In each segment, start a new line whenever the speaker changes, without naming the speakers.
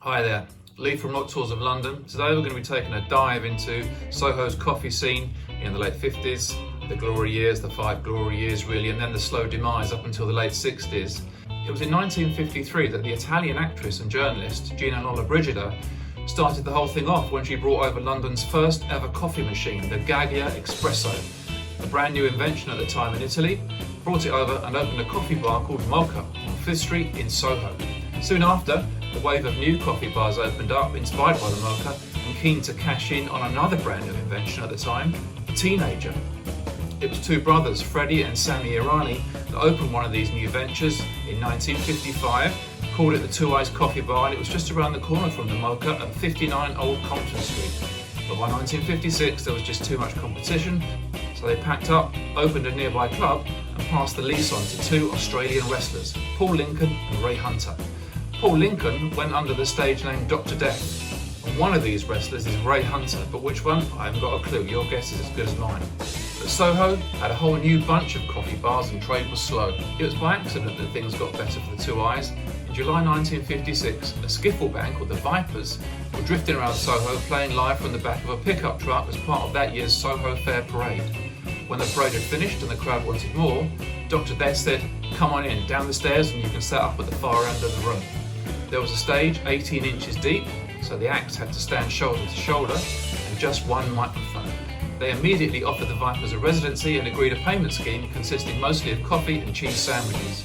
Hi there, Lee from Rock Tours of London. Today we're going to be taking a dive into Soho's coffee scene in the late 50s, the glory years, the 5 glory years really, and then the slow demise up until the late 60s. It was in 1953 that the Italian actress and journalist Gina Lollobrigida started the whole thing off when she brought over London's first ever coffee machine, the Gaglia Espresso, a brand new invention at the time in Italy, brought it over and opened a coffee bar called Mocha on 5th Street in Soho. Soon after, a wave of new coffee bars opened up, inspired by the Mocha and keen to cash in on another brand new invention at the time, the Teenager. It was two brothers, Freddie and Sammy Irani, that opened one of these new ventures in 1955, called it the Two Eyes Coffee Bar, and it was just around the corner from the Mocha at 59 Old Compton Street. But by 1956 there was just too much competition, so they packed up, opened a nearby club and passed the lease on to two Australian wrestlers, Paul Lincoln and Ray Hunter. Paul Lincoln went under the stage name Dr. Death, and one of these wrestlers is Ray Hunter, but which one? I haven't got a clue, your guess is as good as mine. But Soho had a whole new bunch of coffee bars and trade was slow. It was by accident that things got better for the Two Eyes. In July 1956, a skiffle band called the Vipers were drifting around Soho playing live from the back of a pickup truck as part of that year's Soho Fair Parade. When the parade had finished and the crowd wanted more, Dr. Death said, "Come on in, down the stairs and you can set up at the far end of the room." There was a stage 18 inches deep, so the acts had to stand shoulder to shoulder, and just one microphone. They immediately offered the Vipers a residency and agreed a payment scheme consisting mostly of coffee and cheese sandwiches.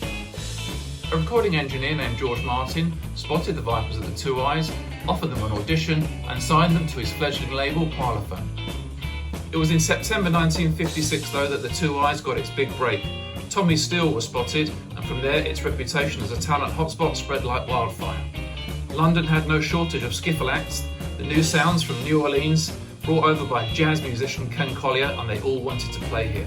A recording engineer named George Martin spotted the Vipers at the Two Eyes, offered them an audition, and signed them to his fledgling label Parlophone. It was in September 1956 though that the Two Eyes got its big break. Tommy Steele was spotted, and from there its reputation as a talent hotspot spread like wildfire. London had no shortage of skiffle acts, the new sounds from New Orleans, brought over by jazz musician Ken Collier, and they all wanted to play here.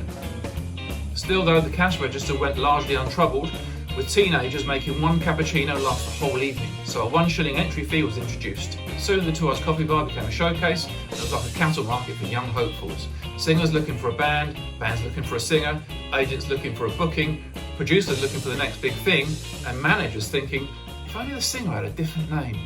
Still though, the cash register went largely untroubled, with teenagers making one cappuccino last the whole evening, so a £1 entry fee was introduced. Soon the Two Eyes Coffee Bar became a showcase, and it was like a cattle market for young hopefuls. Singers looking for a band, bands looking for a singer, agents looking for a booking, producers looking for the next big thing, and managers thinking, if only the singer had a different name.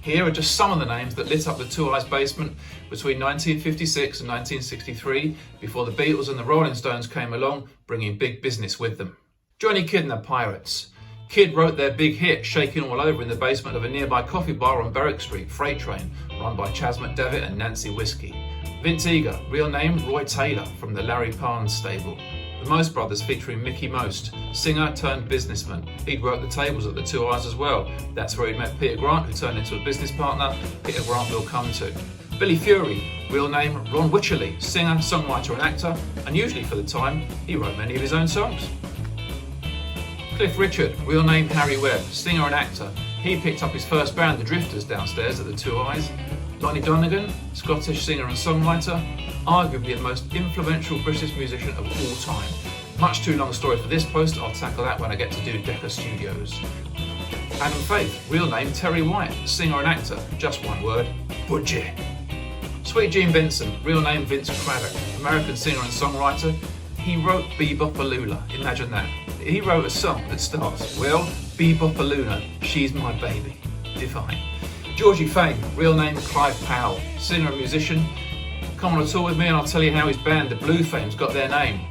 Here are just some of the names that lit up the Two Eyes basement between 1956 and 1963, before the Beatles and the Rolling Stones came along, bringing big business with them. Johnny Kidd and the Pirates. Kidd wrote their big hit, Shaking All Over, in the basement of a nearby coffee bar on Berwick Street, Freight Train, run by Chas McDevitt and Nancy Whiskey. Vince Eager, real name Roy Taylor, from the Larry Parnes stable. The Most Brothers featuring Mickey Most, singer turned businessman. He'd worked the tables at the Two Eyes as well. That's where he'd met Peter Grant, who turned into a business partner. Peter Grant will come to. Billy Fury, real name Ron Wycherley, singer, songwriter and actor, and usually for the time, he wrote many of his own songs. Cliff Richard, real name Harry Webb, singer and actor. He picked up his first band, the Drifters, downstairs at the Two Eyes. Lonnie Donegan, Scottish singer and songwriter, arguably the most influential British musician of all time. Much too long a story for this post, I'll tackle that when I get to do Decca Studios. Adam Faith, real name Terry White, singer and actor, just one word, Budgie. Sweet Gene Vincent, real name Vince Craddock, American singer and songwriter. He wrote Bebopalula, imagine that. He wrote a song that starts, well, Bebopaluna, she's my baby. Divine. Georgie Fame, real name Clive Powell, singer and musician. Come on a tour with me and I'll tell you how his band, the Blue Fames, got their name.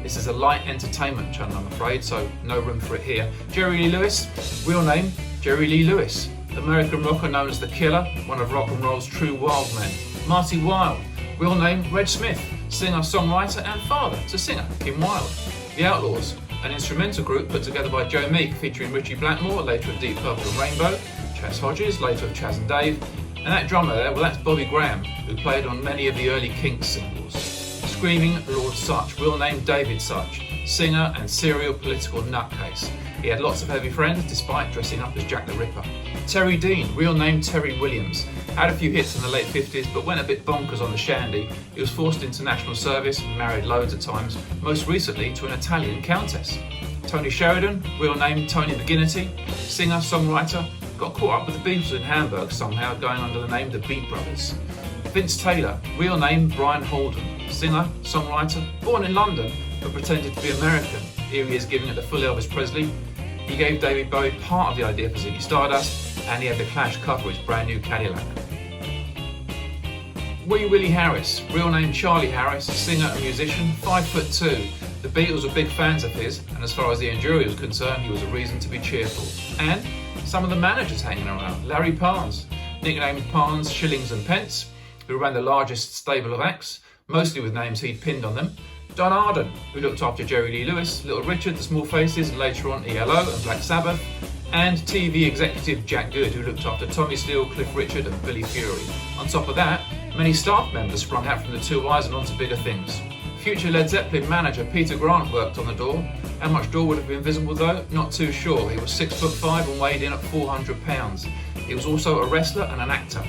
This is a light entertainment channel, I'm afraid, so no room for it here. Jerry Lee Lewis, real name Jerry Lee Lewis, American rocker known as The Killer, one of rock and roll's true wild men. Marty Wilde, real name Red Smith, singer, songwriter and father to singer Kim Wilde. The Outlaws, an instrumental group put together by Joe Meek featuring Richie Blackmore, later of Deep Purple and Rainbow, Chas Hodges, later of Chas and Dave, and that drummer there, well that's Bobby Graham, who played on many of the early Kinks singles. Screaming Lord Sutch, real name David Sutch, singer and serial political nutcase. He had lots of heavy friends despite dressing up as Jack the Ripper. Terry Dean, real name Terry Williams, had a few hits in the late 50s but went a bit bonkers on the shandy. He was forced into national service and married loads at times, most recently to an Italian countess. Tony Sheridan, real name Tony McGinnity, singer, songwriter, got caught up with the Beatles in Hamburg somehow, going under the name The Beat Brothers. Vince Taylor, real name Brian Holden, singer, songwriter, born in London but pretended to be American. Here he is giving it the full Elvis Presley. He gave David Bowie part of the idea for Ziggy Stardust, and he had the Clash cover his brand new Cadillac. Wee Willie Harris, real name Charlie Harris, singer and musician, 5'2". The Beatles were big fans of his, and as far as the jury was concerned, he was a reason to be cheerful. And some of the managers hanging around. Larry Parnes, nicknamed Parnes, Shillings and Pence, who ran the largest stable of acts, mostly with names he'd pinned on them. Don Arden, who looked after Jerry Lee Lewis, Little Richard, The Small Faces, and later on ELO and Black Sabbath. And TV executive Jack Good, who looked after Tommy Steele, Cliff Richard and Billy Fury. On top of that, many staff members sprung out from the Two Eyes and onto bigger things. Future Led Zeppelin manager Peter Grant worked on the door. How much door would have been visible though? Not too sure. He was 6'5" and weighed in at 400 pounds. He was also a wrestler and an actor.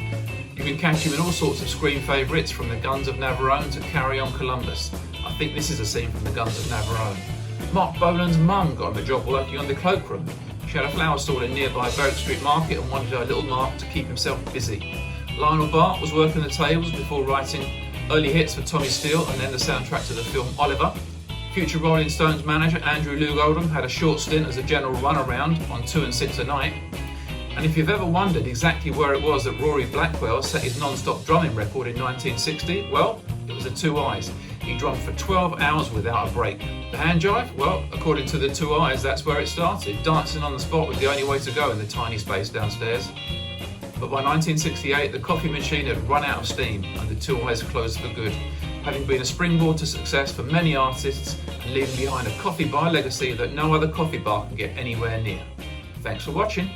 You can catch him in all sorts of screen favourites, from the Guns of Navarone to Carry On Columbus. I think this is a scene from the Guns of Navarone. Mark Bolan's mum got him a job working on the cloakroom. She had a flower stall in nearby Berwick Street Market and wanted her little Mark to keep himself busy. Lionel Bart was working the tables before writing early hits for Tommy Steele and then the soundtrack to the film Oliver. Future Rolling Stones manager Andrew Loog Oldham had a short stint as a general runaround on 2 and 6 a night. And if you've ever wondered exactly where it was that Rory Blackwell set his non-stop drumming record in 1960, well, it was the Two Eyes. He drummed for 12 hours without a break. The hand jive? Well, according to the Two Eyes, that's where it started. Dancing on the spot was the only way to go in the tiny space downstairs. But by 1968, the coffee machine had run out of steam and the Two Eyes closed for good, having been a springboard to success for many artists and leaving behind a coffee bar legacy that no other coffee bar can get anywhere near. Thanks for watching.